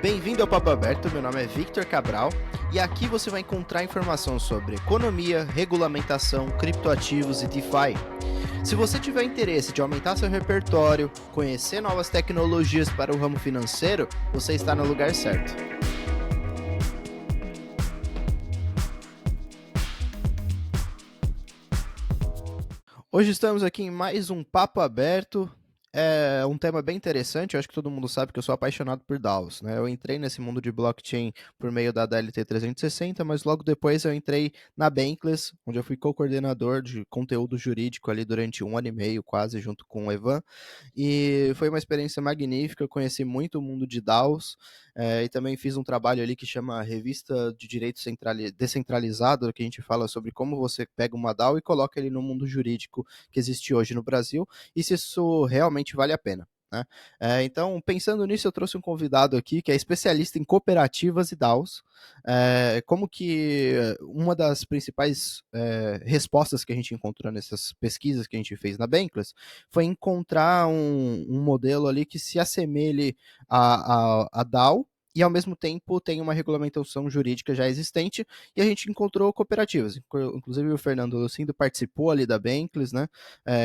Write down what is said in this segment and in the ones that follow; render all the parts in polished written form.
Bem-vindo ao Papo Aberto, meu nome é Victor Cabral e aqui você vai encontrar informação sobre economia, regulamentação, criptoativos e DeFi. Se você tiver interesse de aumentar seu repertório, conhecer novas tecnologias para o ramo financeiro, você está no lugar certo. Hoje estamos aqui em mais um Papo Aberto. É um tema bem interessante, eu acho que todo mundo sabe que eu sou apaixonado por DAOs, né? Eu entrei nesse mundo de blockchain por meio da DLT 360, mas logo depois eu entrei na Bankless, onde eu fui co-coordenador de conteúdo jurídico ali durante 1 ano e meio, quase, junto com o Evan. E foi uma experiência magnífica, eu conheci muito o mundo de DAOs, e também fiz um trabalho ali que chama Revista de Direito Descentralizado, que a gente fala sobre como você pega uma DAO e coloca ele no mundo jurídico que existe hoje no Brasil, e se isso realmente vale a pena. Né? Então, pensando nisso, eu trouxe um convidado aqui que é especialista em cooperativas e DAOs. Como que uma das principais respostas que a gente encontrou nessas pesquisas que a gente fez na Bankless foi encontrar um modelo ali que se assemelhe a DAO, e ao mesmo tempo tem uma regulamentação jurídica já existente, e a gente encontrou cooperativas. Inclusive o Fernando Lucindo participou ali da Bankless, né?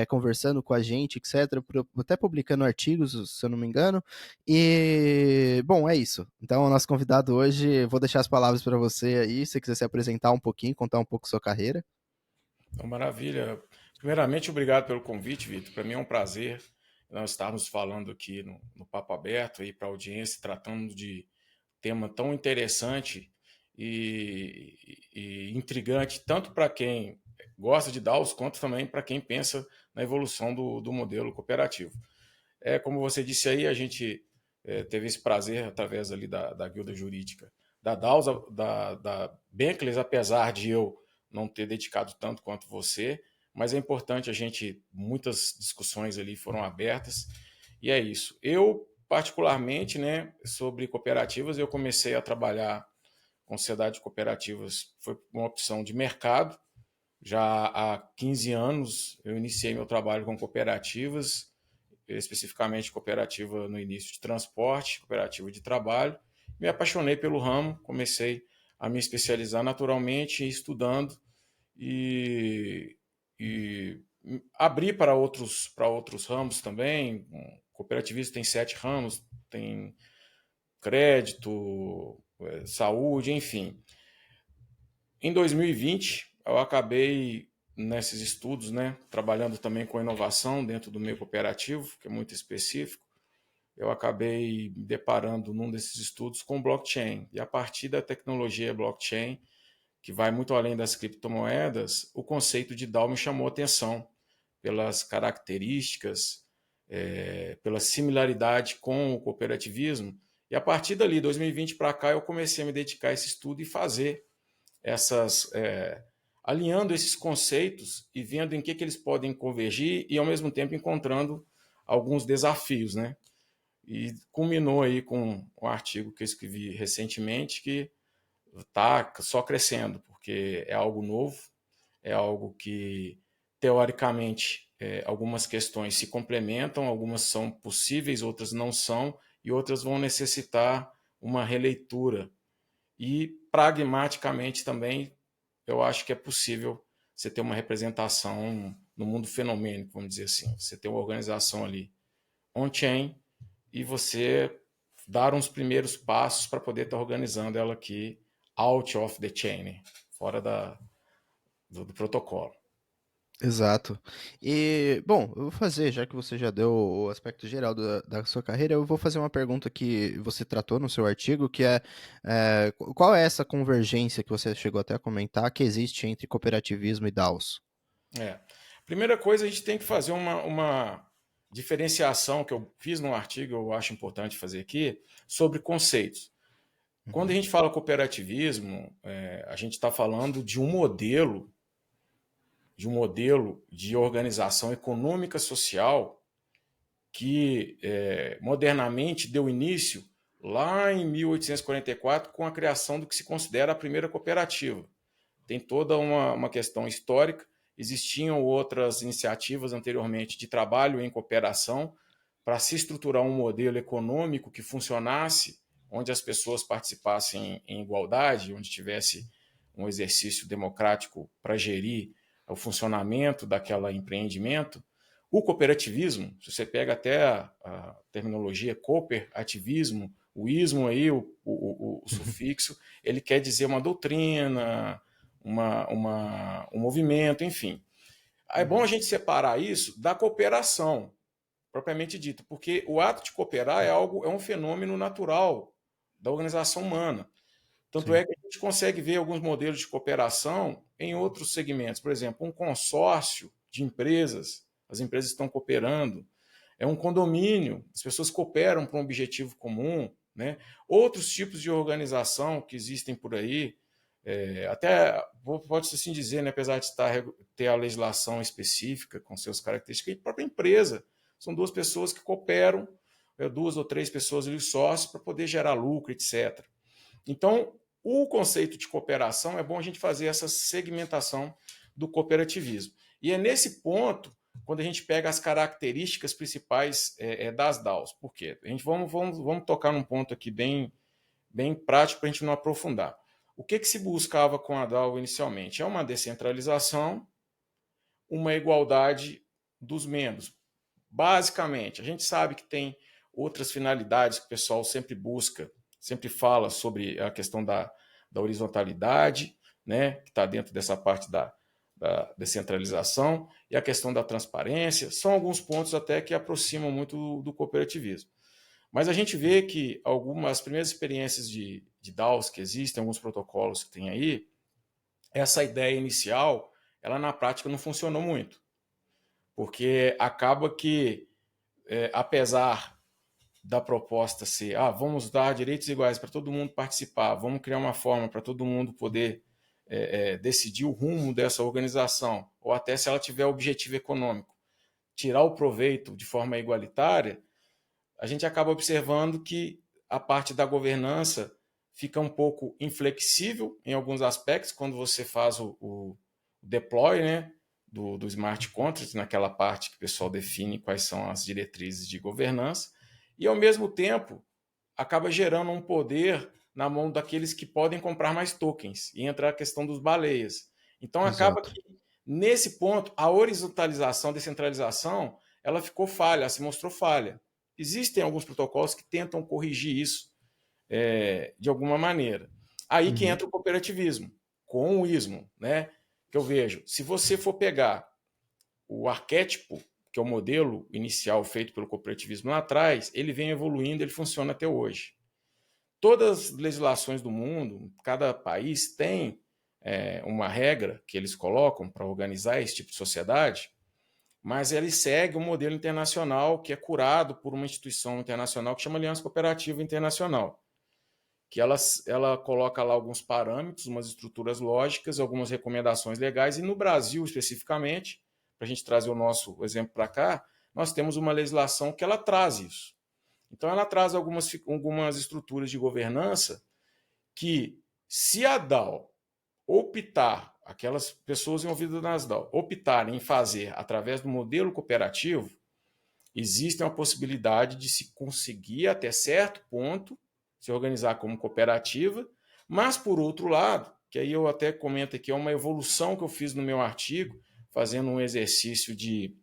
Conversando com a gente, etc., até publicando artigos, se eu não me engano. E, bom, é isso. Então, o nosso convidado hoje, vou deixar as palavras para você aí, se você quiser se apresentar um pouquinho, contar um pouco sua carreira. Então, maravilha. Primeiramente, obrigado pelo convite, Vitor. Para mim é um prazer nós estarmos falando aqui no Papo Aberto aí para a audiência, tratando de tema tão interessante e intrigante, tanto para quem gosta de DAOs, quanto também para quem pensa na evolução do modelo cooperativo. Como você disse aí, a gente teve esse prazer através ali da guilda jurídica da DAOs, da Bankless, apesar de eu não ter dedicado tanto quanto você, mas é importante muitas discussões ali foram abertas, e é isso. Eu, particularmente, né, sobre cooperativas, eu comecei a trabalhar com sociedade de cooperativas, foi uma opção de mercado. Já há 15 anos eu iniciei meu trabalho com cooperativas, especificamente cooperativa no início de transporte, cooperativa de trabalho. Me apaixonei pelo ramo, comecei a me especializar naturalmente, estudando e, e abri para outros ramos também. Cooperativismo tem 7 ramos, tem crédito, saúde, enfim. Em 2020, eu acabei nesses estudos, né, trabalhando também com inovação dentro do meio cooperativo, que é muito específico. Eu acabei me deparando num desses estudos com blockchain. E a partir da tecnologia blockchain, que vai muito além das criptomoedas, o conceito de DAO me chamou a atenção pelas características, pela similaridade com o cooperativismo. E a partir dali, 2020 para cá, eu comecei a me dedicar a esse estudo e fazer alinhando esses conceitos e vendo em que eles podem convergir e, ao mesmo tempo, encontrando alguns desafios, né? E culminou aí com um artigo que eu escrevi recentemente que está só crescendo, porque é algo novo, é algo que, teoricamente, algumas questões se complementam, algumas são possíveis, outras não são, e outras vão necessitar uma releitura. E, pragmaticamente, também, eu acho que é possível você ter uma representação no mundo fenomênico, vamos dizer assim. Você ter uma organização ali on-chain e você dar uns primeiros passos para poder estar organizando ela aqui out of the chain, né? Fora do protocolo. Exato. E, bom, eu vou fazer, já que você já deu o aspecto geral da sua carreira, eu vou fazer uma pergunta que você tratou no seu artigo, que qual é essa convergência que você chegou até a comentar que existe entre cooperativismo e DAOs? É. Primeira coisa, a gente tem que fazer uma diferenciação que eu fiz no artigo, eu acho importante fazer aqui, sobre conceitos. Quando a Uhum. gente fala cooperativismo, a gente está falando de um modelo de organização econômica social que modernamente deu início lá em 1844 com a criação do que se considera a primeira cooperativa. Tem toda uma questão histórica. Existiam outras iniciativas anteriormente de trabalho em cooperação para se estruturar um modelo econômico que funcionasse onde as pessoas participassem em igualdade, onde tivesse um exercício democrático para gerir o funcionamento daquele empreendimento. O cooperativismo, se você pega até a terminologia cooperativismo, o ismo aí, o sufixo, ele quer dizer uma doutrina, um movimento, enfim. É bom a gente separar isso da cooperação, propriamente dita, porque o ato de cooperar é um fenômeno natural da organização humana. Tanto Sim. é que a gente consegue ver alguns modelos de cooperação em outros segmentos. Por exemplo, um consórcio de empresas, as empresas estão cooperando, é um condomínio, as pessoas cooperam para um objetivo comum, né? Outros tipos de organização que existem por aí, até pode-se assim dizer, né, apesar de ter a legislação específica com suas características, a própria empresa. São duas pessoas que cooperam, duas ou três pessoas ali, sócios, para poder gerar lucro, etc. Então, o conceito de cooperação, é bom a gente fazer essa segmentação do cooperativismo. E é nesse ponto, quando a gente pega as características principais das DAOs. Por quê? Vamos tocar num ponto aqui bem prático para a gente não aprofundar. O que se buscava com a DAO inicialmente? É uma descentralização, uma igualdade dos membros. Basicamente, a gente sabe que tem outras finalidades que o pessoal sempre busca, sempre fala sobre a questão da horizontalidade, né, que está dentro dessa parte da descentralização, e a questão da transparência. São alguns pontos até que aproximam muito do cooperativismo. Mas a gente vê que algumas primeiras experiências de DAOs que existem, alguns protocolos que tem aí, essa ideia inicial, ela na prática não funcionou muito. Porque acaba que, apesar da proposta ser, vamos dar direitos iguais para todo mundo participar, vamos criar uma forma para todo mundo poder decidir o rumo dessa organização, ou até se ela tiver objetivo econômico, tirar o proveito de forma igualitária, a gente acaba observando que a parte da governança fica um pouco inflexível em alguns aspectos, quando você faz o deploy, né, do smart contract, naquela parte que o pessoal define quais são as diretrizes de governança, e ao mesmo tempo acaba gerando um poder na mão daqueles que podem comprar mais tokens, e entra a questão dos baleias. Então acaba Exato. que, nesse ponto, a horizontalização, descentralização, ela ficou falha, ela se mostrou falha. Existem alguns protocolos que tentam corrigir isso de alguma maneira. Aí que entra o cooperativismo, com o ismo, né? Que eu vejo, se você for pegar o arquétipo, que é o modelo inicial feito pelo cooperativismo lá atrás, ele vem evoluindo, ele funciona até hoje. Todas as legislações do mundo, cada país tem uma regra que eles colocam para organizar esse tipo de sociedade, mas ele segue um modelo internacional que é curado por uma instituição internacional que chama Aliança Cooperativa Internacional, que ela coloca lá alguns parâmetros, umas estruturas lógicas, algumas recomendações legais, e no Brasil, especificamente, para a gente trazer o nosso exemplo para cá, nós temos uma legislação que ela traz isso. Então, ela traz algumas estruturas de governança que, se a DAO optar, aquelas pessoas envolvidas nas DAO, optarem em fazer através do modelo cooperativo, existe uma possibilidade de se conseguir, até certo ponto, se organizar como cooperativa, mas, por outro lado, que aí eu até comento aqui, é uma evolução que eu fiz no meu artigo, fazendo um exercício de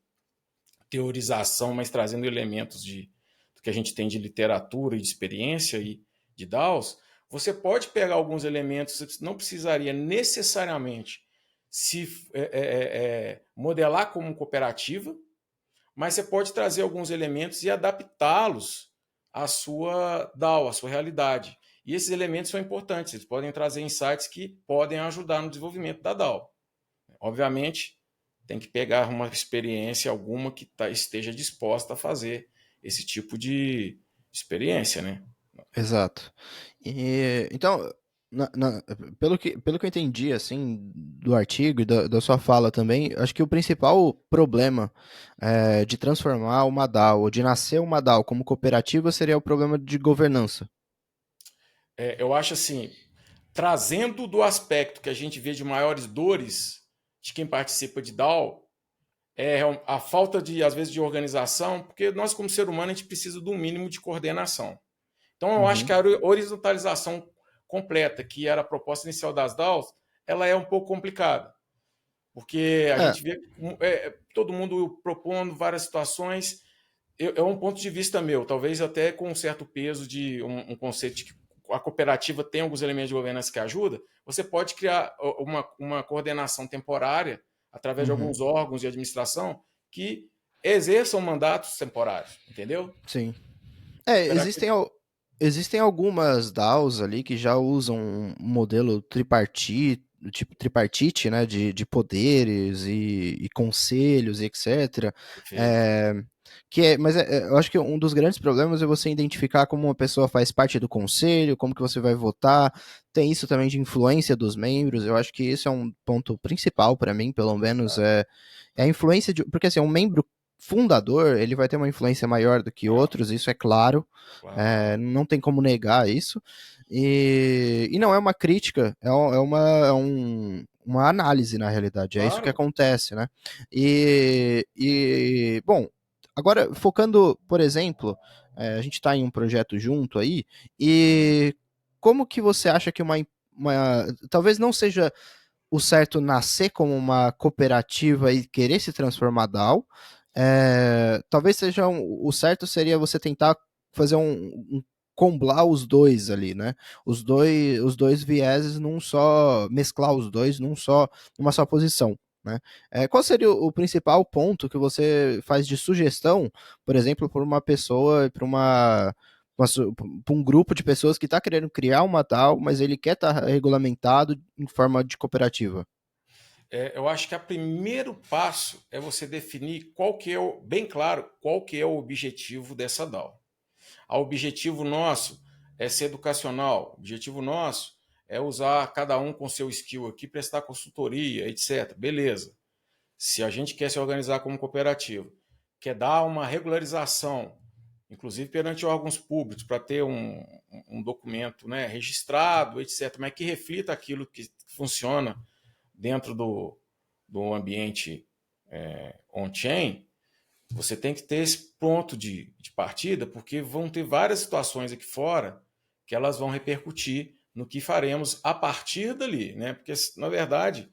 teorização, mas trazendo elementos do que a gente tem de literatura e de experiência e de DAOs, você pode pegar alguns elementos, você não precisaria necessariamente se modelar como cooperativa, mas você pode trazer alguns elementos e adaptá-los à sua DAO, à sua realidade. E esses elementos são importantes, eles podem trazer insights que podem ajudar no desenvolvimento da DAO. Obviamente, tem que pegar uma experiência alguma que esteja disposta a fazer esse tipo de experiência, né? Exato. Então, pelo que eu entendi, assim, do artigo e da sua fala também, acho que o principal problema de transformar uma DAO, ou de nascer uma DAO como cooperativa, seria o problema de governança. Eu acho assim, trazendo do aspecto que a gente vê de maiores dores de quem participa de DAO, a falta de, às vezes, de organização, porque nós, como ser humano, a gente precisa do mínimo de coordenação. Então, eu acho que Uhum. a horizontalização completa, que era a proposta inicial das DAOs, ela é um pouco complicada, porque a É, gente vê todo mundo propondo várias situações. É um ponto de vista meu, talvez até com um certo peso de um conceito de que a cooperativa tem alguns elementos de governança que ajuda. Você pode criar uma coordenação temporária através de uhum, alguns órgãos de administração que exerçam mandatos temporários, entendeu? sim. É, Cooperativa. existem algumas DAOs ali que já usam um modelo tripartite, tipo tripartite, né, de poderes e conselhos e etc. Perfeito. É, eu acho que um dos grandes problemas é você identificar como uma pessoa faz parte do conselho, como que você vai votar. Tem isso também de influência dos membros. Eu acho que isso é um ponto principal para mim, pelo menos é a influência de, porque assim, um membro fundador, ele vai ter uma influência maior do que Não, outros, isso é claro, claro, não tem como negar isso, e não é uma crítica, uma análise na realidade, é isso que claro. acontece, né? Bom, agora focando, por exemplo, a gente está em um projeto junto aí, e como que você acha que talvez não seja o certo nascer como uma cooperativa e querer se transformar DAO. Talvez seja o certo seria você tentar fazer comblar os dois ali, né? Os dois vieses num só, mesclar os dois numa só posição. Né? Qual seria o principal ponto que você faz de sugestão, por exemplo, para uma pessoa, para um grupo de pessoas que está querendo criar uma tal, mas ele quer estar regulamentado em forma de cooperativa? Eu acho que o primeiro passo é você definir qual que é bem claro qual que é o objetivo dessa DAO. O objetivo nosso é ser educacional, o objetivo nosso é usar cada um com seu skill aqui, prestar consultoria, etc. Beleza. Se a gente quer se organizar como cooperativa, quer dar uma regularização, inclusive perante órgãos públicos, para ter um documento, né, registrado, etc., mas que reflita aquilo que funciona dentro do ambiente on-chain, você tem que ter esse ponto de partida, porque vão ter várias situações aqui fora que elas vão repercutir no que faremos a partir dali, né? Porque, na verdade,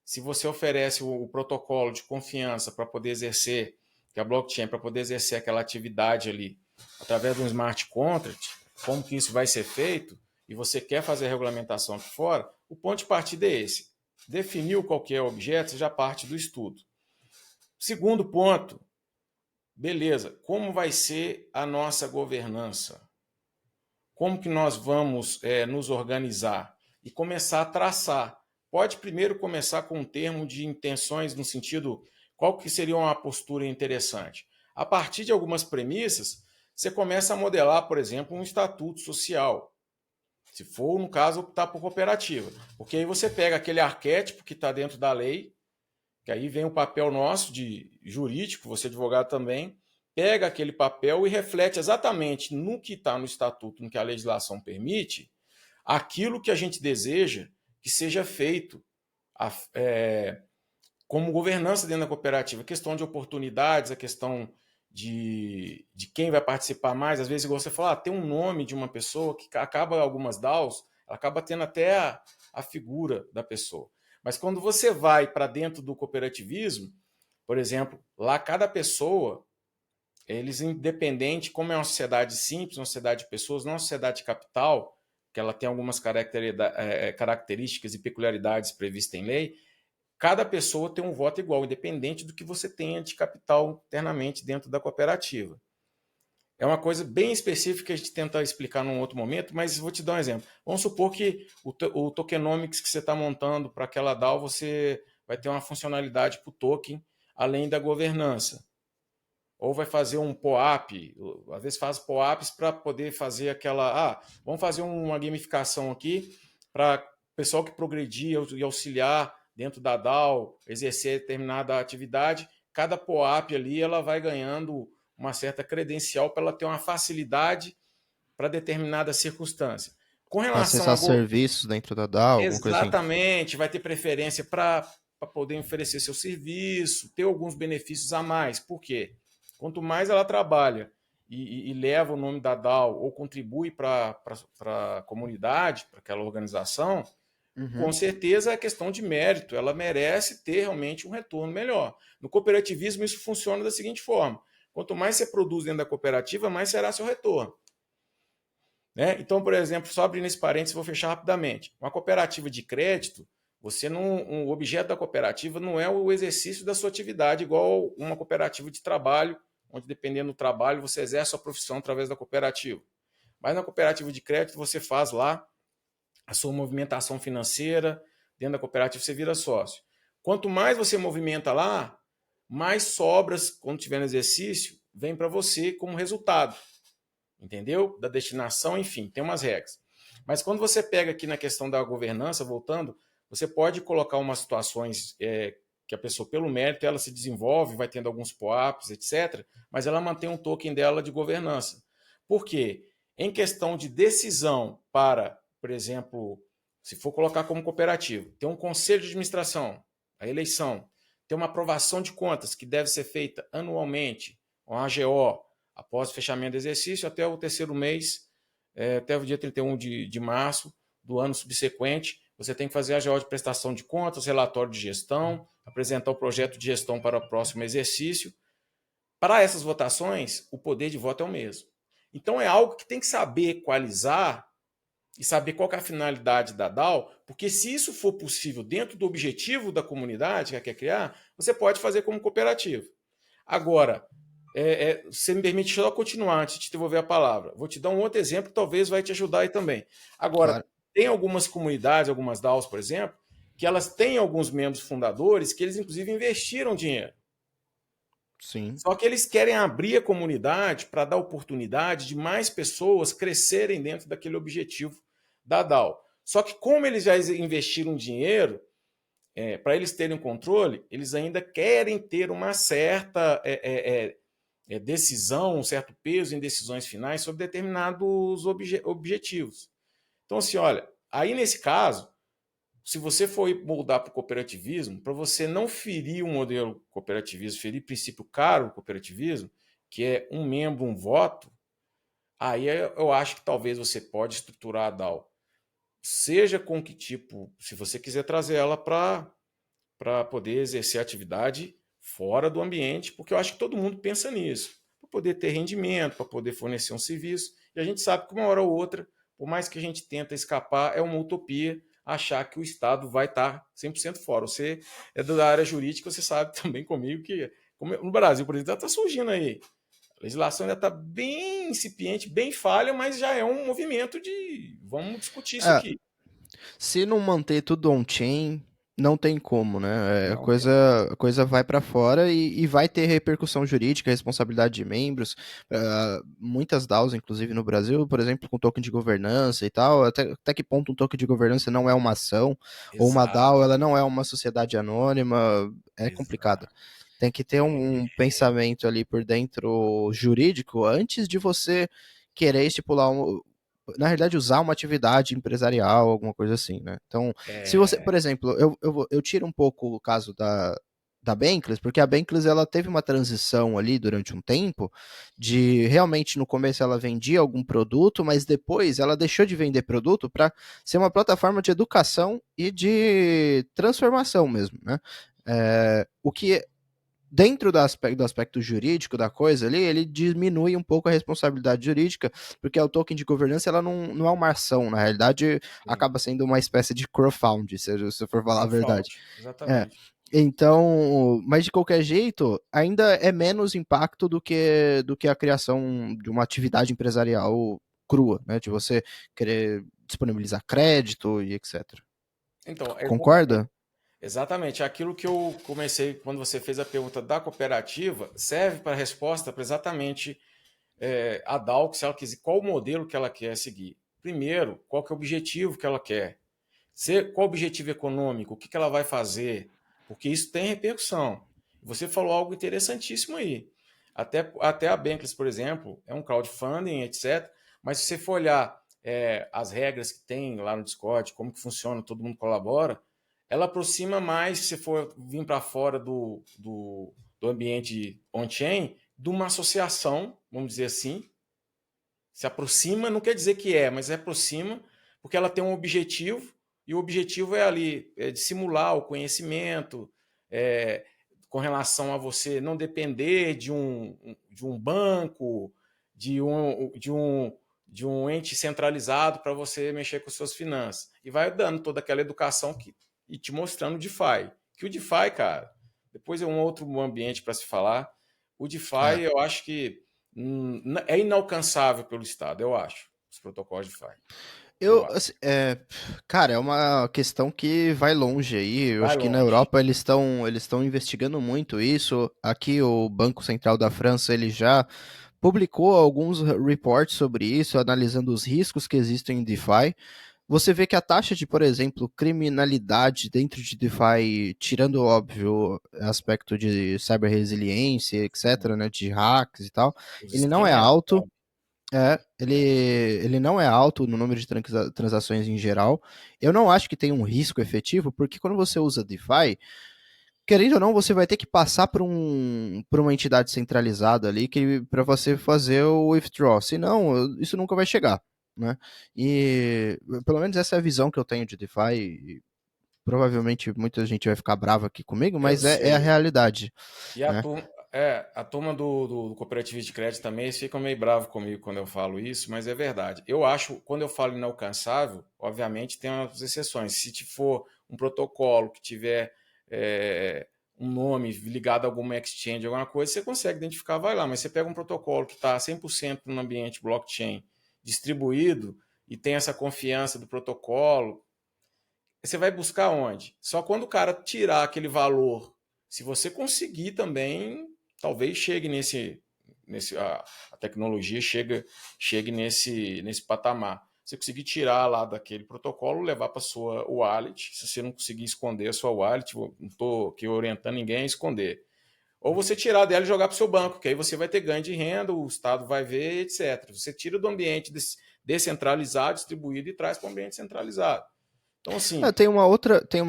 se você oferece o protocolo de confiança para poder exercer, que é a blockchain, para poder exercer aquela atividade ali através de um smart contract, como que isso vai ser feito, e você quer fazer a regulamentação aqui fora, o ponto de partida é esse. Definiu qual que é o objeto, você já parte do estudo. Segundo ponto, beleza, como vai ser a nossa governança? Como que nós vamos nos organizar? E começar a traçar. Pode primeiro começar com um termo de intenções no sentido, qual que seria uma postura interessante? A partir de algumas premissas, você começa a modelar, por exemplo, um estatuto social. Se for, no caso, optar por cooperativa. Porque aí você pega aquele arquétipo que está dentro da lei, que aí vem o papel nosso de jurídico, você advogado também, pega aquele papel e reflete exatamente no que está no estatuto, no que a legislação permite, aquilo que a gente deseja que seja feito como governança dentro da cooperativa. A questão de oportunidades, a questão de quem vai participar mais. Às vezes, igual você fala, tem um nome de uma pessoa que acaba algumas DAOs, ela acaba tendo até a figura da pessoa. Mas quando você vai para dentro do cooperativismo, por exemplo, lá cada pessoa, eles independente, como é uma sociedade simples, uma sociedade de pessoas, não é uma sociedade de capital, que ela tem algumas características e peculiaridades previstas em lei, cada pessoa tem um voto igual, independente do que você tenha de capital internamente dentro da cooperativa. É uma coisa bem específica que a gente tenta explicar num outro momento, mas vou te dar um exemplo. Vamos supor que o tokenomics que você está montando para aquela DAO, você vai ter uma funcionalidade para o token, além da governança. Ou vai fazer um POAP, às vezes faz POAPs para poder fazer vamos fazer uma gamificação aqui para o pessoal que progredir e auxiliar dentro da DAO, exercer determinada atividade, cada POAP ali ela vai ganhando uma certa credencial para ela ter uma facilidade para determinada circunstância. Com relação Acessar a serviços dentro da DAO, alguma coisa assim. exatamente, vai ter preferência para poder oferecer seu serviço, ter alguns benefícios a mais. Por quê? Quanto mais ela trabalha e leva o nome da DAO ou contribui para a comunidade, para aquela organização, com Uhum. certeza é questão de mérito, ela merece ter realmente um retorno melhor. No cooperativismo isso funciona da seguinte forma, quanto mais você produz dentro da cooperativa, mais será seu retorno. Né? Então, por exemplo, só abrindo esse parênteses, vou fechar rapidamente. Uma cooperativa de crédito, o objeto da cooperativa não é o exercício da sua atividade, igual uma cooperativa de trabalho, onde, dependendo do trabalho, você exerce a profissão através da cooperativa. Mas na cooperativa de crédito, você faz lá a sua movimentação financeira, dentro da cooperativa você vira sócio. Quanto mais você movimenta lá, mais sobras, quando tiver no exercício, vem para você como resultado. Entendeu? Da destinação, enfim, tem umas regras. Mas quando você pega aqui na questão da governança, voltando, você pode colocar umas situações que a pessoa, pelo mérito, ela se desenvolve, vai tendo alguns POAPs, etc., mas ela mantém um token dela de governança. Por quê? Em questão de decisão para, por exemplo, se for colocar como cooperativo, tem um conselho de administração, a eleição, tem uma aprovação de contas que deve ser feita anualmente, uma AGO, após o fechamento do exercício, até o terceiro mês, até o dia 31 de março do ano subsequente, você tem que fazer a AGO de prestação de contas, relatório de gestão, apresentar o projeto de gestão para o próximo exercício. Para essas votações, o poder de voto é o mesmo. Então, é algo que tem que saber equalizar e saber qual é a finalidade da DAO, porque se isso for possível dentro do objetivo da comunidade que ela quer criar, você pode fazer como cooperativa. Agora, você me permite só continuar antes de te devolver a palavra. Vou te dar um outro exemplo que talvez vai te ajudar aí também. Agora, Claro. tem algumas comunidades, algumas DAOs, por exemplo, que elas têm alguns membros fundadores que eles, inclusive, investiram dinheiro. Sim. Só que eles querem abrir a comunidade para dar oportunidade de mais pessoas crescerem dentro daquele objetivo da DAO. Só que como eles já investiram dinheiro, para eles terem controle, eles ainda querem ter uma certa decisão, um certo peso em decisões finais sobre determinados objetivos. Então, assim, olha, aí nesse caso, se você for moldar para o cooperativismo, para você não ferir o modelo cooperativismo, ferir princípio caro do cooperativismo, que é um membro, um voto, aí eu acho que talvez você pode estruturar a DAO. Seja com que tipo, se você quiser trazer ela para poder exercer a atividade fora do ambiente, porque eu acho que todo mundo pensa nisso, para poder ter rendimento, para poder fornecer um serviço, e a gente sabe que uma hora ou outra, por mais que a gente tenta escapar, é uma utopia achar que o Estado vai estar 100% fora. Você é da área jurídica, você sabe também comigo que no Brasil, por exemplo, está surgindo aí. A legislação ainda está bem incipiente, bem falha, mas já é um movimento de vamos discutir isso É, aqui. se não manter tudo on-chain, não tem como, né? Não tem. A coisa vai para fora e vai ter repercussão jurídica, responsabilidade de membros. Muitas DAOs, inclusive no Brasil, por exemplo, com token de governança e tal, até que ponto um token de governança não é uma ação, ou uma DAO, Exato, ela não é uma sociedade anônima, é complicado. exato. Tem que ter um pensamento ali por dentro jurídico antes de você querer estipular na realidade, usar uma atividade empresarial, alguma coisa assim, né? Então, se você, por exemplo, eu tiro um pouco o caso da Bankless, porque a Bankless ela teve uma transição ali durante um tempo, de realmente no começo ela vendia algum produto, mas depois ela deixou de vender produto para ser uma plataforma de educação e de transformação mesmo, né? O que dentro do aspecto jurídico da coisa ali, ele diminui um pouco a responsabilidade jurídica, porque o token de governança ela não é uma ação, na realidade Sim. acaba sendo uma espécie de crowdfund, se for falar a verdade. Crowdfund, É. exatamente. Então, mas de qualquer jeito, ainda é menos impacto do que a criação de uma atividade empresarial crua, né? De você querer disponibilizar crédito e etc. Então, é Concorda? exatamente aquilo que eu comecei quando você fez a pergunta da cooperativa, serve para a resposta para exatamente a DAO, se ela quiser, qual o modelo que ela quer seguir. Primeiro, qual que é o objetivo que ela quer. Qual o objetivo econômico, o que, que ela vai fazer, porque isso tem repercussão. Você falou algo interessantíssimo aí. Até a Bankless, por exemplo, é um crowdfunding, etc. Mas se você for olhar as regras que tem lá no Discord, como que funciona, todo mundo colabora, ela aproxima mais, se você for vir para fora do ambiente on-chain, de uma associação, vamos dizer assim, se aproxima, não quer dizer que é, mas aproxima, porque ela tem um objetivo, e o objetivo é ali, de simular o conhecimento, é, com relação a você não depender de um banco, de um, de um, de um ente centralizado para você mexer com suas finanças. E vai dando toda aquela educação e te mostrando o DeFi. Que o DeFi, cara, depois é um outro ambiente para se falar. O É. DeFi, eu acho que é inalcançável pelo Estado, eu acho, os protocolos DeFi. Eu Eu, acho. assim, cara, é uma questão que vai longe aí. Eu Vai acho que na longe. Europa eles estão investigando muito isso. Aqui o Banco Central da França ele já publicou alguns reports sobre isso, analisando os riscos que existem em DeFi. Você vê que a taxa de, por exemplo, criminalidade dentro de DeFi, tirando, óbvio, aspecto de cyber-resiliência, etc., né, de hacks e tal, Os ele não é esquemas, alto. Ele não é alto no número de transações em geral. Eu não acho que tem um risco efetivo, porque quando você usa DeFi, querendo ou não, você vai ter que passar por uma entidade centralizada ali que para você fazer o withdraw. Senão, isso nunca vai chegar, né? E pelo menos essa é a visão que eu tenho de DeFi. E provavelmente muita gente vai ficar brava aqui comigo, eu mas é a sei. realidade, E né? a turma do cooperativismo de crédito também, eles ficam meio bravos comigo quando eu falo isso, mas é verdade. Eu acho, quando eu falo inalcançável, obviamente tem umas exceções. Se for um protocolo que tiver um nome ligado a alguma exchange, alguma coisa, você consegue identificar, vai lá. Mas você pega um protocolo que está 100% no ambiente blockchain distribuído e tem essa confiança do protocolo, você vai buscar onde? Só quando o cara tirar aquele valor. Se você conseguir também, talvez chegue a tecnologia chegue nesse patamar. Você conseguir tirar lá daquele protocolo, levar para sua wallet. Se você não conseguir esconder a sua wallet, não estou aqui orientando ninguém a esconder. Ou você tirar dela e jogar para o seu banco, que aí você vai ter ganho de renda, o Estado vai ver, etc. Você tira do ambiente descentralizado, distribuído e traz para o ambiente centralizado. Então, assim, Tem uma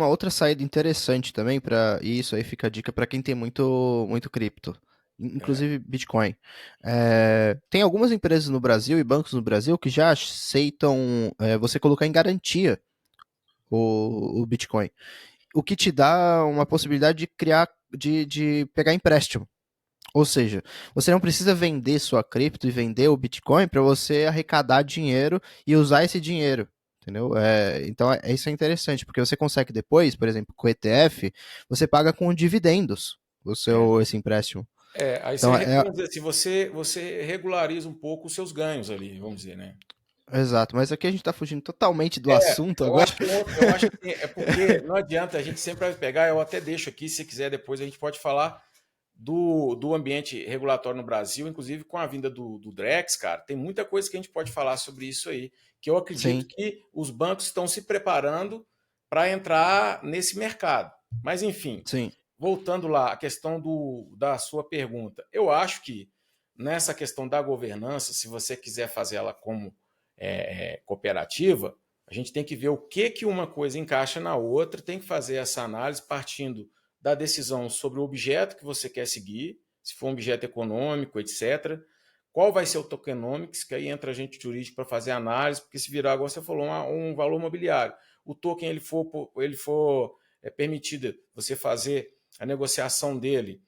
outra saída interessante também para isso aí fica a dica para quem tem muito cripto, é, inclusive Bitcoin. Tem algumas empresas no Brasil e bancos no Brasil que já aceitam você colocar em garantia o Bitcoin, o que te dá uma possibilidade de criar, de pegar empréstimo. Ou seja, você não precisa vender sua cripto e vender o Bitcoin para você arrecadar dinheiro e usar esse dinheiro. Entendeu? Então, isso é interessante, porque você consegue depois, por exemplo, com o ETF, você paga com dividendos é. esse empréstimo. Aí Então, vamos dizer assim, você regulariza um pouco os seus ganhos ali, vamos dizer, né? exato. Mas aqui a gente está fugindo totalmente do assunto Eu agora. acho que eu acho que é porque não adianta, a gente sempre vai pegar, eu até deixo aqui, se quiser depois a gente pode falar do ambiente regulatório no Brasil, inclusive com a vinda do Drex, cara, tem muita coisa que a gente pode falar sobre isso aí, que eu acredito Sim, que os bancos estão se preparando para entrar nesse mercado. Mas enfim, sim. voltando lá, a questão da sua pergunta, eu acho que nessa questão da governança, se você quiser fazer ela como cooperativa, a gente tem que ver o que uma coisa encaixa na outra, tem que fazer essa análise partindo da decisão sobre o objeto que você quer seguir, se for um objeto econômico, etc. Qual vai ser o tokenomics, que aí entra a gente jurídico para fazer análise, porque se virar, agora você falou, um valor mobiliário. O token ele for permitido você fazer a negociação dele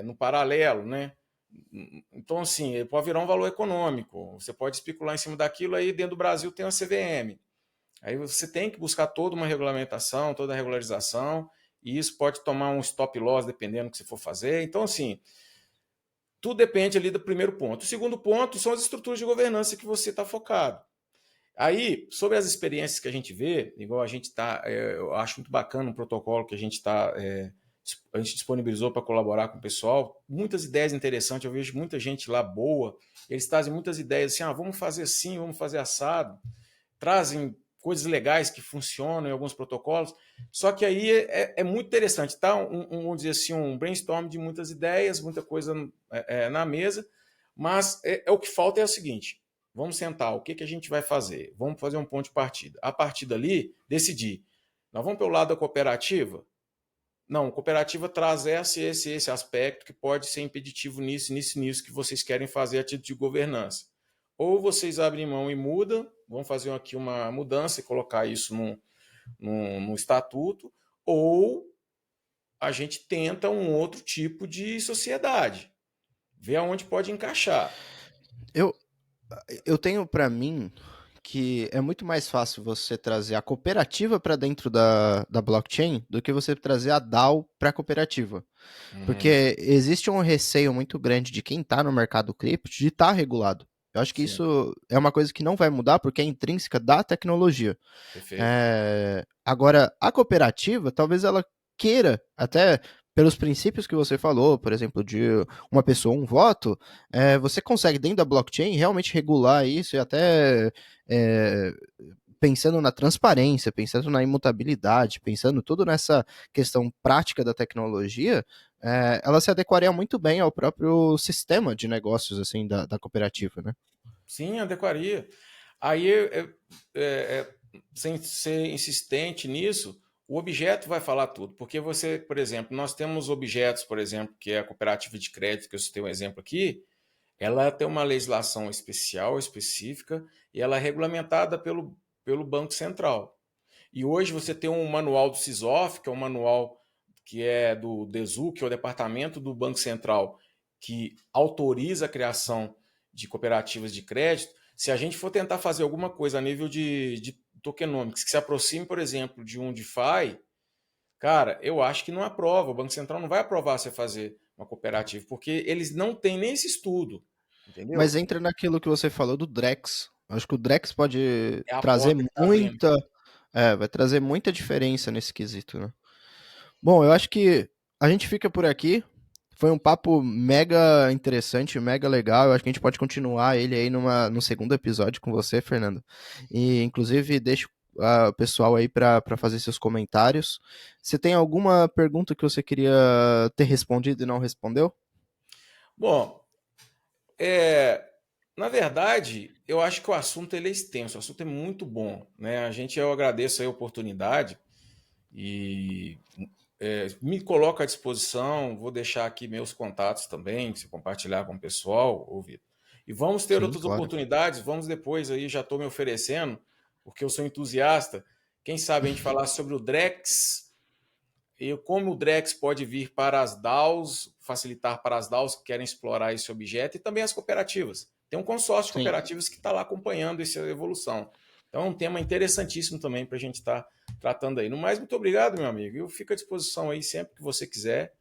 no paralelo, né? Então, assim, ele pode virar um valor econômico. Você pode especular em cima daquilo, aí dentro do Brasil tem uma CVM. Aí você tem que buscar toda uma regulamentação, toda a regularização, e isso pode tomar um stop loss dependendo do que você for fazer. Então, assim, tudo depende ali do primeiro ponto. O segundo ponto são as estruturas de governança que você está focado. Aí, sobre as experiências que a gente vê, igual a gente está, eu acho muito bacana um protocolo que a gente disponibilizou para colaborar com o pessoal, muitas ideias interessantes, eu vejo muita gente lá boa, eles trazem muitas ideias assim, vamos fazer assim, vamos fazer assado, trazem coisas legais que funcionam em alguns protocolos, só que aí é muito interessante, tá? Vamos dizer assim, um brainstorm de muitas ideias, muita coisa na mesa, mas o que falta é o seguinte, vamos sentar, o que a gente vai fazer? Vamos fazer um ponto de partida. A partir dali, decidir, nós vamos pelo lado da cooperativa? Não, cooperativa traz esse aspecto que pode ser impeditivo nisso que vocês querem fazer a título de governança. Ou vocês abrem mão e mudam, vão fazer aqui uma mudança e colocar isso no estatuto, ou a gente tenta um outro tipo de sociedade, ver aonde pode encaixar. Eu, eu tenho para mim que é muito mais fácil você trazer a cooperativa para dentro da blockchain do que você trazer a DAO para a cooperativa. Uhum, Porque existe um receio muito grande de quem está no mercado cripto de estar regulado. Eu acho que sim, isso é uma coisa que não vai mudar porque é intrínseca da tecnologia. perfeito. Agora, a cooperativa, talvez ela queira, até pelos princípios que você falou, por exemplo, de uma pessoa, um voto, você consegue, dentro da blockchain, realmente regular isso e até é, pensando na transparência, pensando na imutabilidade, pensando tudo nessa questão prática da tecnologia, ela se adequaria muito bem ao próprio sistema de negócios assim da cooperativa, né? Sim, adequaria. Aí, sem ser insistente nisso, o objeto vai falar tudo. Porque você, por exemplo, nós temos objetos, por exemplo, que é a cooperativa de crédito, que eu citei um exemplo aqui, ela tem uma legislação especial, específica, e ela é regulamentada pelo Banco Central. E hoje você tem um manual do SISOF, que é um manual que é do DESU, que é o Departamento do Banco Central, que autoriza a criação de cooperativas de crédito. Se a gente for tentar fazer alguma coisa a nível de tokenomics, que se aproxime, por exemplo, de um DeFi, cara, eu acho que não aprova. O Banco Central não vai aprovar você fazer uma cooperativa, porque eles não têm nem esse estudo, Mas entendeu? entra naquilo que você falou do Drex. Acho que o Drex pode É a trazer porta que está abrindo. muita, vai trazer muita diferença nesse quesito, né? Bom, eu acho que a gente fica por aqui. Foi um papo mega interessante, mega legal. Eu acho que a gente pode continuar ele aí no segundo episódio com você, Fernando. E, inclusive, deixo o pessoal aí para fazer seus comentários. Você tem alguma pergunta que você queria ter respondido e não respondeu? Bom, É, na verdade, eu acho que o assunto ele é extenso, o assunto é muito bom, né? Eu agradeço aí a oportunidade e me coloco à disposição, vou deixar aqui meus contatos também, se compartilhar com o pessoal, ouvir. E vamos ter Sim, outras claro. oportunidades, vamos depois aí, já estou me oferecendo, porque eu sou entusiasta. Quem sabe a gente falar sobre o Drex, e como o Drex pode vir para as DAOs, facilitar para as DAOs que querem explorar esse objeto e também as cooperativas. Tem um consórcio de Sim. cooperativas que está lá acompanhando essa evolução. Então é um tema interessantíssimo também para a gente estar tratando aí. No mais, muito obrigado, meu amigo. Eu fico à disposição aí sempre que você quiser.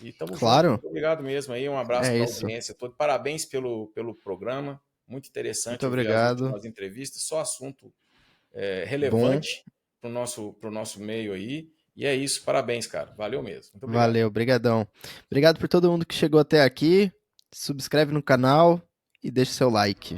E tamo junto. Claro. Muito obrigado mesmo aí. Um abraço É para a isso. audiência toda. Parabéns pelo programa. Muito Muito interessante ouvir as obrigado. últimas entrevistas. Só assunto Bom. relevante para o nosso meio aí. E é isso, parabéns, cara. Valeu mesmo. Muito obrigado. Valeu, brigadão. Obrigado por todo mundo que chegou até aqui. Subscreve no canal e deixa seu like.